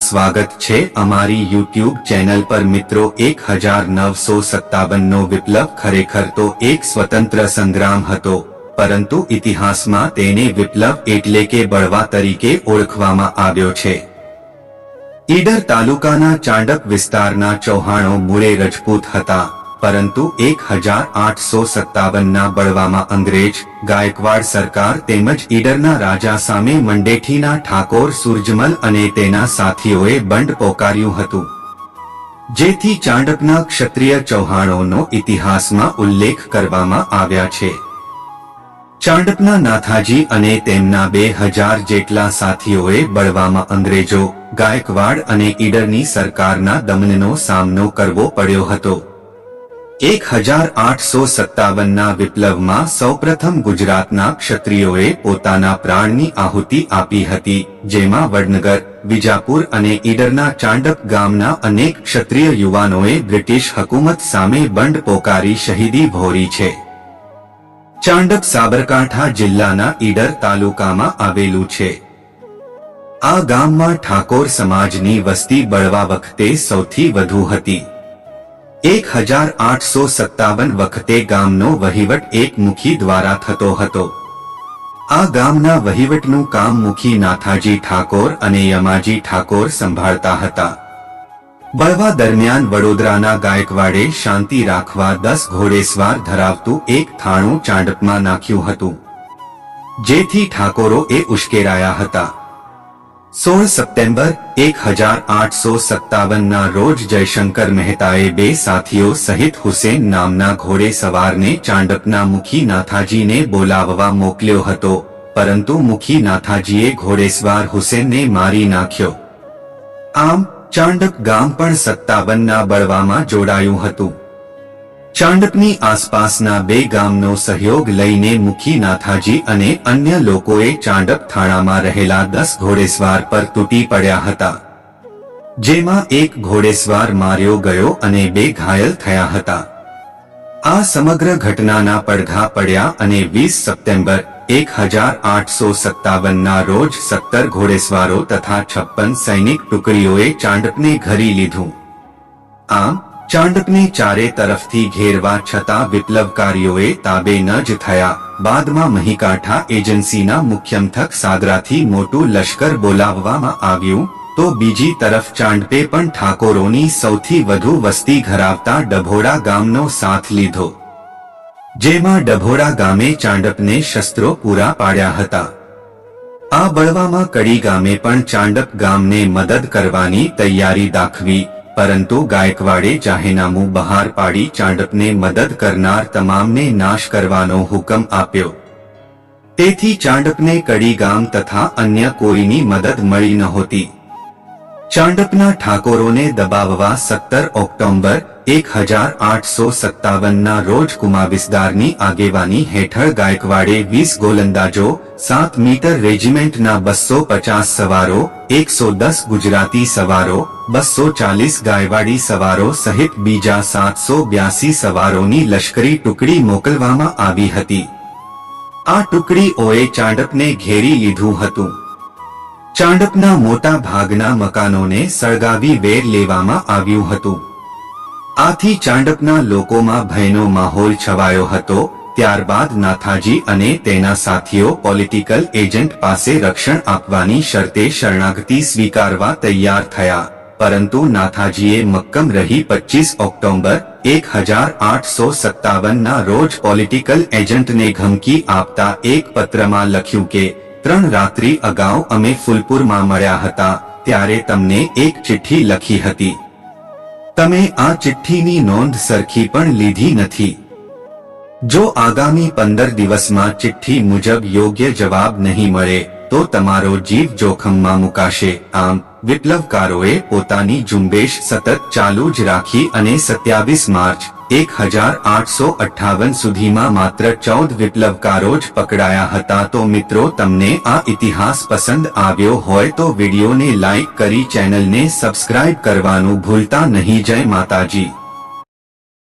સ્વાગત છે અમારી યુટ્યુબ ચેનલ પર મિત્રો 1957 નો વિપ્લવ ખરેખર તો એક સ્વતંત્ર સંગ્રામ હતો, પરંતુ ઇતિહાસમાં તેને વિપ્લવ એટલે કે બળવા તરીકે ઓળખવામાં આવ્યો છે। ઈડર તાલુકાના ચાંડપ વિસ્તારના ચૌહાણો મૂળે રજપૂત હતા, પરંતુ 1857 ના બળવામાં અંગ્રેજ ગાયકવાડ સરકાર તેમજ ઈડરના રાજા સામે મંડેઠીના ઠાકોર સુરજમલ અને તેના સાથીઓએ બંડ પોકાર્યું હતું, જેથી ચાંડપના ક્ષત્રિય ચૌહાણોનો ઇતિહાસમાં ઉલ્લેખ કરવામાં આવ્યા છે। ચાંડપના નાથાજી અને તેમના 2000 જેટલા સાથીઓએ બળવામાં અંગ્રેજો ગાયકવાડ અને ઈડરની સરકારના દમનનો સામનો કરવો પડ્યો હતો। 1857 ના વિપ્લવમાં સૌપ્રથમ ગુજરાતના ક્ષત્રિયોએ પોતાના પ્રાણની આહુતિ આપી હતી, જેમાં વડનગર, વિજાપુર અને ઈડરના ચાંડપ ગામના અનેક ક્ષત્રિય યુવાનોએ બ્રિટિશ હકુમત સામે બંડ પોકારી શહીદી વહોરી છે। ચાંડપ સાબરકાંઠા જિલ્લાના ઈડર તાલુકામાં આવેલું છે। આ ગામમાં ઠાકોર સમાજની વસ્તી બળવા વખતે સૌથી વધુ હતી। 1857 વખતે ગામનો વહીવટ એક મુખી દ્વારા થતો હતો। આ ગામના વહીવટનું કામ મુખી નાથાજી ઠાકોર અને યમાજી ઠાકોર સંભાળતા હતા। બળવા દરમિયાન વડોદરાના ગાયકવાડે શાંતિ રાખવા 10 ઘોડેસવાર ધરાવતું એક થાણું ચાંડપમાં નાખ્યું હતું, જેથી ઠાકોરોએ ઉશ્કેરાયા હતા। 16 સપ્ટેમ્બર 1857 ના રોજ જયશંકર મહેતાએ 2 સાથીઓ સહિત હુસેન નામના ઘોડેસવારને ચાંડપના મુખી નાથાજીને બોલાવવા મોકલ્યો હતો, પરંતુ મુખી નાથાજીએ ઘોડેસવાર હુસેનને મારી નાખ્યો। આમ ચાંડપ ગામ પણ 57 ના બળવામાં જોડાયું હતું। ચાંડપની આસપાસના 2 ગામનો સહયોગ લઈને મુખી નાથાજી અને અન્ય લોકોએ ચાંડપ થાણામાં રહેલા 10 ઘોડેસવાર પર તૂટી પડ્યા હતા, જેમાં એક ઘોડેસવાર માર્યો ગયો અને 2 ઘાયલ થયા હતા। આ સમગ્ર ઘટનાના પડઘા પડ્યા અને 20 સપ્ટેમ્બર 1857 ના રોજ 17 ઘોડેસવારો તથા 56 સૈનિક ટુકડીઓએ ચાંડપને ઘેરી લીધું। આમ ચાંડપને ચારે તરફથી ઘેરવા છતાં વિપ્લવકારીઓએ તાબે ન જ થયા। બાદમાં મહીકાંઠા એજન્સીના મુખ્યમથક સાદરાથી મોટું લશ્કર બોલાવવામાં આવ્યું, તો બીજી તરફ ચાંડપે પણ ઠાકોરોની સૌથી વધુ વસ્તી ધરાવતા ડભોડા ગામનો સાથ લીધો, જેમાં ડભોડા ગામે ચાંડપને શસ્ત્રો પૂરા પાડ્યા હતા। આ બળવામાં કડી ગામે પણ ચાંડપ ગામને મદદ કરવાની તૈયારી દાખવી, પરંતુ ગાયકવાડે જાહેરનામું બહાર પાડી ચાંડપને મદદ કરનાર તમામને નાશ કરવાનો હુકમ આપ્યો। તેથી ચાંડપને કડી ગામ તથા અન્ય કોઈની મદદ મળી નહોતી। ચાંડપના ઠાકોરોને દબાવવા 17 ઓક્ટોબર 1857 ના રોજ કુમાવિસદારની આગેવાની હેઠળ ગાયકવાડે 20 ગોલંદાજો, 7 મીટર રેજિમેન્ટના 250 સવારો, 110 ગુજરાતી સવારો, 240 ગાયવાડી સવારો સહિત બીજા 782 સવારોની લશ્કરી ટુકડી મોકલવામાં આવી હતી। આ ટુકડીઓએ ચાંડપને ઘેરી લીધું હતું। ચાંડપના મોટા ભાગના મકાનોને સળગાવી વેર લેવામાં આવ્યું હતું। આથી ચાંડપના લોકોમાં ભયનો માહોલ છવાયો હતો। ત્યારબાદ નાથાજી અને તેના સાથીઓ પોલિટિકલ એજન્ટ પાસે રક્ષણ આપવાની શરતે શરણાગતિ સ્વીકારવા તૈયાર થયા, પરંતુ નાથાજીએ મક્કમ રહી 25 ઓક્ટોબર 1857 ના રોજ પોલિટિકલ એજન્ટને ધમકી આપતા એક પત્રમાં લખ્યું કે 3 રાત્રિ અગાઉ અમે ફૂલપુરમાં મળ્યા હતા, ત્યારે તમને એક ચિઠ્ઠી લખી હતી। તમે આ ચિઠ્ઠીની નોંધ સરખી પણ લીધી નથી। જો આગામી 15 દિવસમાં ચિઠ્ઠી મુજબ યોગ્ય જવાબ નહીં મળે તો તમારો જીવ જોખમમાં મુકાશે। આમ વિપ્લવકારોએ પોતાની ઝુંબેશ સતત ચાલુ જ રાખી અને 27 માર્ચ 1858 સુધીમાં માત્ર 14 વિપ્લવકારો જ પકડાયા હતા। તો મિત્રો, તમને આ ઇતિહાસ પસંદ આવ્યો હોય તો વિડીયોને લાઈક કરી ચેનલને સબસ્ક્રાઇબ કરવાનું ભૂલતા નહીં। જય માતાજી।